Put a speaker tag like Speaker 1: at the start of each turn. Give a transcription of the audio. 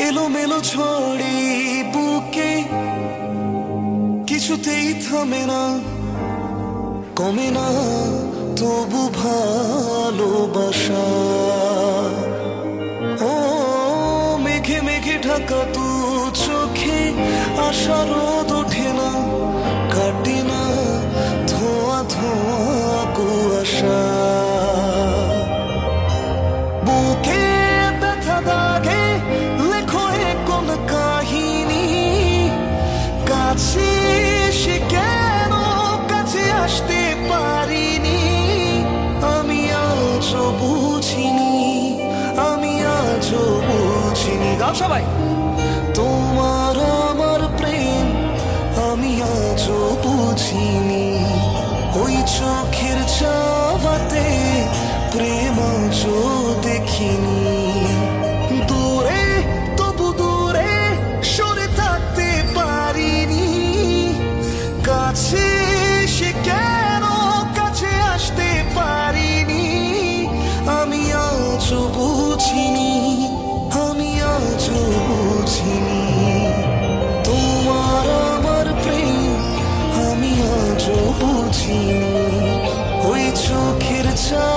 Speaker 1: এলোমেলো ঝড়ে বুকে কিছুতেই থামে না, কমে না তবু ভালোবাসা। ও মেঘে মেঘে ঢাকা তু চোখে আশা রোদ ওঠে না, কাটে না ধোয়া ধোয়া কুয়াশা। বুকে ব্যথা দাগে লেখো এ কোন কাহিনী, কাছে এসে কেন কাছে আসতে পারিনি। আমি আজও বুঝিনি, আমি আজও বুঝিনি। গাও সবাই। তোমার আমার প্রেম আমি আজও বুঝিনি, ওই চোখের চাওয়াতে প্রেম আজও দেখিনি। দূরে তবু দূরে সরে থাকতে পারিনি, কাছে এসে কেন কাছে আসতে পারিনি। আমি আজও বুঝিনি, আমি আজও বুঝিনি। তোমার আমার প্রেম আমি আজও বুঝিনি, ওই চোখের চা